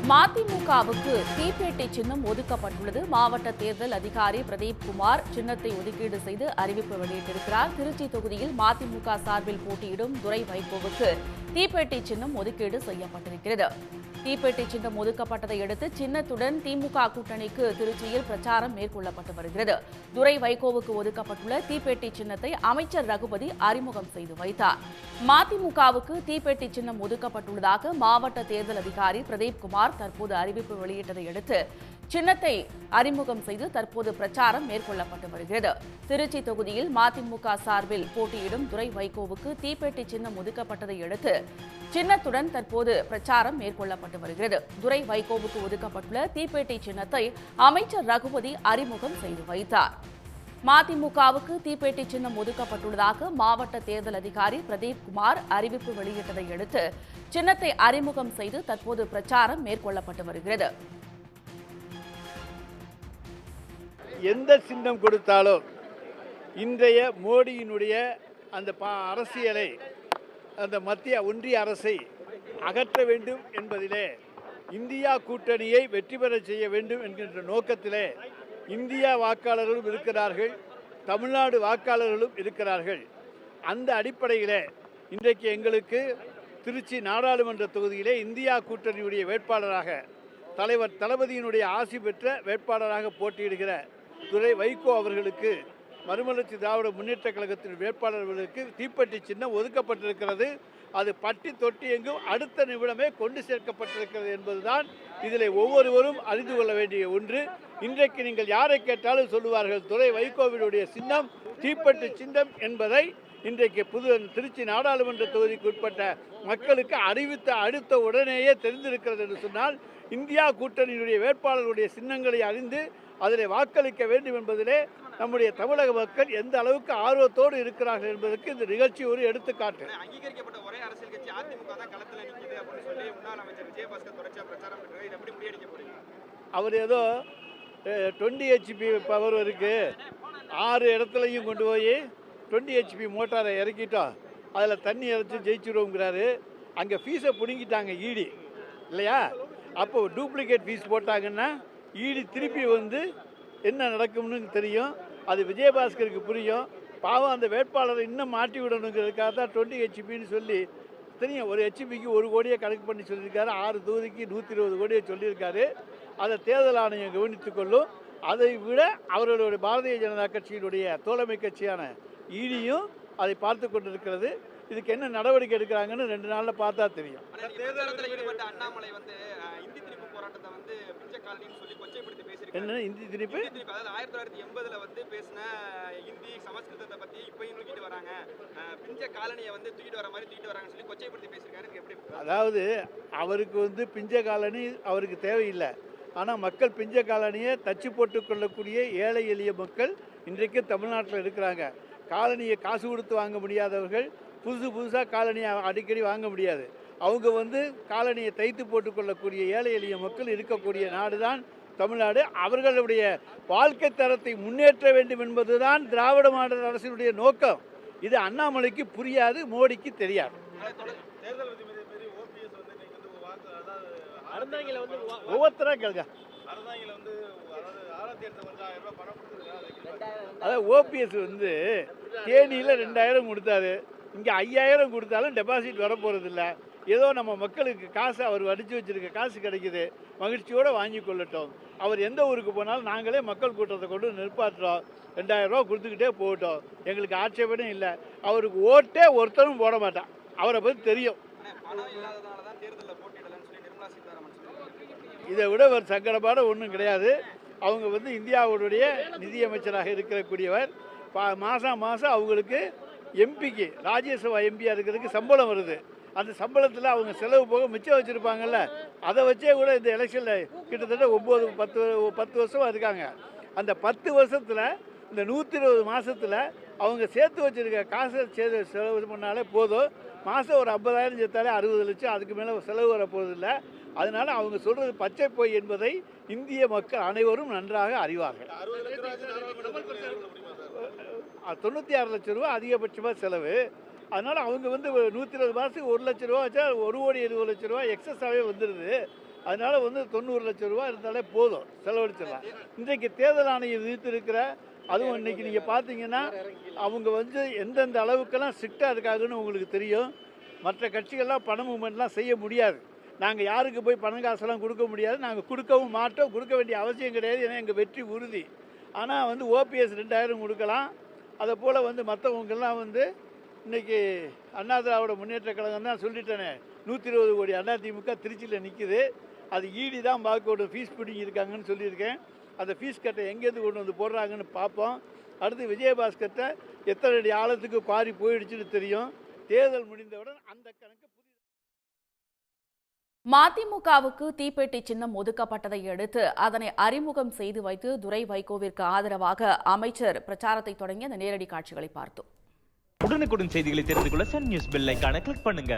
மதிமுகவுக்கு தீப்பெட்டி சின்னம் ஒதுக்கப்பட்டுள்ளது. மாவட்ட தேர்தல் அதிகாரி பிரதீப் குமார் சின்னத்தை ஒதுக்கீடு செய்து அறிவிப்பு வெளியிட்டிருக்கிறார். திருச்சி தொகுதியில் மதிமுக சார்பில் போட்டியிடும் துரை வைகோவுக்கு தீப்பெட்டி சின்னம் ஒதுக்கீடு செய்யப்பட்டிருக்கிறது. தீப்பெட்டி சின்னம் ஒதுக்கப்பட்டதை அடுத்து சின்னத்துடன் திமுக கூட்டணிக்கு திருச்சியில் பிரச்சாரம் மேற்கொள்ளப்பட்டு வருகிறது. துரை வைகோவுக்கு ஒதுக்கப்பட்டுள்ள தீப்பெட்டி சின்னத்தை அமைச்சர் ரகுபதி அறிமுகம் செய்து வைத்தார். மதிமுகவுக்கு தீப்பெட்டி சின்னம் ஒதுக்கப்பட்டுள்ளதாக மாவட்ட தேர்தல் அதிகாரி பிரதீப் குமார் தற்போது அறிவிப்பு வெளியிட்டதை அடுத்து சின்னத்தை அறிமுகம் செய்து தற்போது பிரச்சாரம் மேற்கொள்ளப்பட்டு வருகிறது. திருச்சி தொகுதியில் மதிமுக சார்பில் போட்டியிடும் துரை வைகோவுக்கு தீப்பெட்டி சின்னம் ஒதுக்கப்பட்டதை அடுத்து சின்னத்துடன் தற்போது பிரச்சாரம் மேற்கொள்ளப்பட்டு வருகிறது. துரை வைகோவுக்கு ஒதுக்கப்பட்டுள்ள தீப்பெட்டி சின்னத்தை அமைச்சர் ரகுபதி அறிமுகம் செய்து வைத்தார். மதிமுகவுக்கு தீப்பெட்டி சின்னம் ஒதுக்கப்பட்டுள்ளதாக மாவட்ட தேர்தல் அதிகாரி பிரதீப் குமார் அறிவிப்பு வெளியிட்டதை அடுத்து சின்னத்தை அறிமுகம் செய்து தற்போது பிரச்சாரம் மேற்கொள்ளப்பட்டு வருகிறது. எந்த சின்னம் கொடுத்தாலும் இன்றைய மோடியினுடைய அந்த அரசியலை அந்த மத்திய ஒன்றிய அரசை அகற்ற வேண்டும் என்பதிலே இந்தியா கூட்டணியை வெற்றி பெற செய்ய வேண்டும் என்கின்ற நோக்கத்திலே இந்தியா வாக்காளர்களும் இருக்கிறார்கள், தமிழ்நாடு வாக்காளர்களும் இருக்கிறார்கள். அந்த அடிப்படையிலே இன்றைக்கு எங்களுக்கு திருச்சி நாடாளுமன்ற தொகுதியிலே இந்தியா கூட்டணியுடைய வேட்பாளராக தலைவர் தளபதியினுடைய ஆசி பெற்ற வேட்பாளராக போட்டியிடுகிற துரை வைகோ அவர்களுக்கு மறுமலர்ச்சி திராவிட முன்னேற்ற கழகத்தின் வேட்பாளர்களுக்கு தீப்பெட்டி சின்னம் ஒதுக்கப்பட்டிருக்கிறது. அது பட்டி தொட்டி எங்கும் அடுத்த நிமிடமே கொண்டு சேர்க்கப்பட்டிருக்கிறது என்பதுதான் இதில் ஒவ்வொருவரும் அறிந்து கொள்ள வேண்டிய ஒன்று. இன்றைக்கு நீங்கள் யாரை கேட்டாலும் சொல்லுவார்கள் துரை வைகோவினுடைய சின்னம் தீப்பெட்டி சின்னம் என்பதை இன்றைக்கு திருச்சி நாடாளுமன்ற தொகுதிக்கு உட்பட்ட மக்களுக்கு அறிவித்த அடுத்த உடனேயே தெரிந்திருக்கிறது என்று சொன்னால் இந்தியா கூட்டணியினுடைய வேட்பாளர்களுடைய சின்னங்களை அறிந்து அதில் வாக்களிக்க வேண்டும் என்பதிலே நம்முடைய தமிழக மக்கள் எந்த அளவுக்கு ஆர்வத்தோடு இருக்கிறார்கள் என்பதற்கு இந்த நிகழ்ச்சி ஒரு எடுத்துக்காட்டு. அங்கீகரிக்கப்பட்ட ஒரே அரசியல் கட்சி அதிமுக தான் களத்தில் நிற்குது அப்படின்னு சொல்லி முன்னாள் அமைச்சர் விஜயபாஸ்கர் தொடர்ச்சியாக பிரச்சாரம் பண்ணுறாரு. இதை எப்படி முறியடிக்க போறீங்க? அவர் ஏதோ 20 HP பவர் இருக்கு, 6 இடத்துலையும் கொண்டு போய் 20 HP மோட்டாரை இறக்கிட்டோம், அதில் தண்ணி இறச்சி ஜெயிச்சுடுவோங்கிறாரு. அங்கே ஃபீஸை பிடுங்கிட்டாங்க ஈடி இல்லையா? அப்போ டூப்ளிகேட் ஃபீஸ் போட்டாங்கன்னா ஈடி திருப்பி வந்து என்ன நடக்கும்னு தெரியும். அது விஜயபாஸ்கருக்கு புரியும். பாவம் அந்த வேட்பாளரை இன்னும் மாட்டி விடணுங்கிறதுக்காக தான் 20 HPன்னு சொல்லி தெரியும். ஒரு HPக்கு 1 கோடியை கணக்கு பண்ணி சொல்லியிருக்காரு. 6 தொகுதிக்கு 120 கோடியை சொல்லியிருக்காரு. அதை தேர்தல் ஆணையம் கவனித்துக் கொள்ளும். அதை விட அவர்களுடைய பாரதிய ஜனதா கட்சியினுடைய தோழமை கட்சியான ஈடியும் அதை பார்த்து கொண்டிருக்கிறது. இதுக்கு என்ன நடவடிக்கை எடுக்கிறாங்கன்னு 2 நாளில் பார்த்தா தெரியும். ஈடுபட்ட அண்ணாமலை வந்து இந்தி திணிப்பு போராட்டத்தை வந்து பிஞ்சக்காலனின்னு சொல்லி கொச்சைப்படுத்தி பேசியிருக்காரு. என்ன இந்தி திணிப்பு? அதாவது 1980ல் வந்து பேசின இந்தி சமஸ்கிருதத்தை பற்றி இப்பயும் தூக்கிட்டு வராங்க, பிஞ்ச காலனியை வந்து தூக்கிட்டு வர மாதிரி தூக்கிட்டு வராங்கன்னு சொல்லி கொச்சைப்படுத்தி பேசியிருக்காரு. எப்படி? அதாவது அவருக்கு வந்து பிஞ்ச காலனி அவருக்கு தேவையில்லை. ஆனால் மக்கள் பிஞ்ச காலனியை தச்சு போட்டுக்கொள்ளக்கூடிய ஏழை எளிய மக்கள் இன்றைக்கு தமிழ்நாட்டில் இருக்கிறாங்க. காலனியை காசு கொடுத்து வாங்க முடியாதவர்கள் புதுசாக காலனியை அடிக்கடி வாங்க முடியாது. அவங்க வந்து காலனியை தைத்து போட்டுக்கொள்ளக்கூடிய ஏழை எளிய மக்கள் இருக்கக்கூடிய நாடு தான் தமிழ்நாடு. அவர்களுடைய வாழ்க்கை தரத்தை முன்னேற்ற வேண்டும் என்பதுதான் திராவிட மாடல் அரசினுடைய நோக்கம். இது அண்ணாமலைக்கு புரியாது, மோடிக்கு தெரியாது. ஒவ்வொருத்தரா கேளுங்க. அதாவது ஓபிஎஸ் வந்து தேனியில் 2000 கொடுத்தாரு, இங்கே 5000 கொடுத்தாலும் டெபாசிட் வரப்போகிறதில்ல. ஏதோ நம்ம மக்களுக்கு காசு அவர் அடித்து வச்சுருக்க காசு கிடைக்குது, மகிழ்ச்சியோடு வாங்கி கொள்ளட்டும். அவர் எந்த ஊருக்கு போனாலும் நாங்களே மக்கள் கூட்டத்தை கொண்டு நிற்பாட்டுறோம். 2000 ரூபா கொடுத்துக்கிட்டே போகட்டும், எங்களுக்கு ஆட்சேபனே இல்லை. அவருக்கு ஓட்டே ஒருத்தரும் போட மாட்டான், அவரை பற்றி தெரியும். இதை விட ஒரு சங்கடமான ஒன்றும் கிடையாது. அவங்க வந்து இந்தியாவுடைய நிதியமைச்சராக இருக்கக்கூடியவர். மாதம் அவங்களுக்கு எம்பிக்கு ராஜ்யசபா எம்பியாக இருக்கிறதுக்கு சம்பளம் வருது. அந்த சம்பளத்தில் அவங்க செலவு போக மிச்சம் வச்சுருப்பாங்கல்ல, அதை வச்சே கூட இந்த எலெக்ஷனில் கிட்டத்தட்ட 10 வருஷமாக இருக்காங்க. அந்த 10 வருஷத்தில் இந்த 120 மாதத்தில் அவங்க சேர்த்து வச்சுருக்க காசை செலவு பண்ணாலே போதும். மாதம் ஒரு 50,000 சேர்த்தாலே 60 லட்சம், அதுக்கு மேலே செலவு வரப்போவதில்லை. அதனால் அவங்க சொல்கிறது பச்சை பொய் என்பதை இந்திய மக்கள் அனைவரும் நன்றாக அறிவார்கள். 96 லட்சம் ரூபா அதிகபட்சமாக செலவு. அதனால் அவங்க வந்து 120 மாதத்துக்கு 1 லட்ச ரூபா வச்சா 1,20,00,000 ரூபா எக்ஸஸாகவே வந்துடுது. அதனால் 90 லட்சம் ரூபா இருந்தாலே போதும், செலவழிச்சிடலாம். இன்றைக்கு தேர்தல் ஆணையம் விதித்திருக்கிற, அதுவும் இன்றைக்கி நீங்கள் பார்த்தீங்கன்னா அவங்க எந்தெந்த அளவுக்கெல்லாம் ஸ்ட்ரிக்டாக இருக்காங்கன்னு உங்களுக்கு தெரியும். மற்ற கட்சிகள்லாம் பண மூமெண்ட்லாம் செய்ய முடியாது. நாங்கள் யாருக்கு போய் பணம் காசெல்லாம் கொடுக்க முடியாது, நாங்கள் கொடுக்கவும் மாட்டோம், கொடுக்க வேண்டிய அவசியம் கிடையாது. ஏன்னா எங்கள் வெற்றி உறுதி. ஆனால் ஓபிஎஸ் 2000 கொடுக்கலாம். அதை போல் மற்றவங்கெல்லாம் இன்றைக்கி அண்ணா திராவிட முன்னேற்ற கழகம் தான் சொல்லிட்டேனே, 120 கோடி அதிமுக திருச்சியில் நிற்குது. அது ஈடி தான் பார்க்கோட ஃபீஸ் பிடிங்கிருக்காங்கன்னு சொல்லியிருக்கேன். அந்த ஃபீஸ் கட்டை எங்கேருந்து கொண்டு வந்து போடுறாங்கன்னு பார்ப்போம். அடுத்து விஜயபாஸ்கர்கிட்ட எத்தனை அடி ஆழத்துக்கு குவாரி போயிடுச்சுன்னு தெரியும். தேர்தல் முடிந்தவுடன் அந்த கணக்கு. மதிமுகவுக்கு தீப்பெட்டி சின்னம் ஒதுக்கப்பட்டதை அடுத்து அதனை அறிமுகம் செய்து வைத்து துரை வைகோவிற்கு ஆதரவாக அமைச்சர் பிரச்சாரத்தை தொடங்கி அந்த நேரடி காட்சிகளை பார்த்தோம். உடனுக்குடன் செய்திகளை தெரிந்து கொள்ள சன் நியூஸ் பெல் ஐகானை கிளிக் பண்ணுங்க.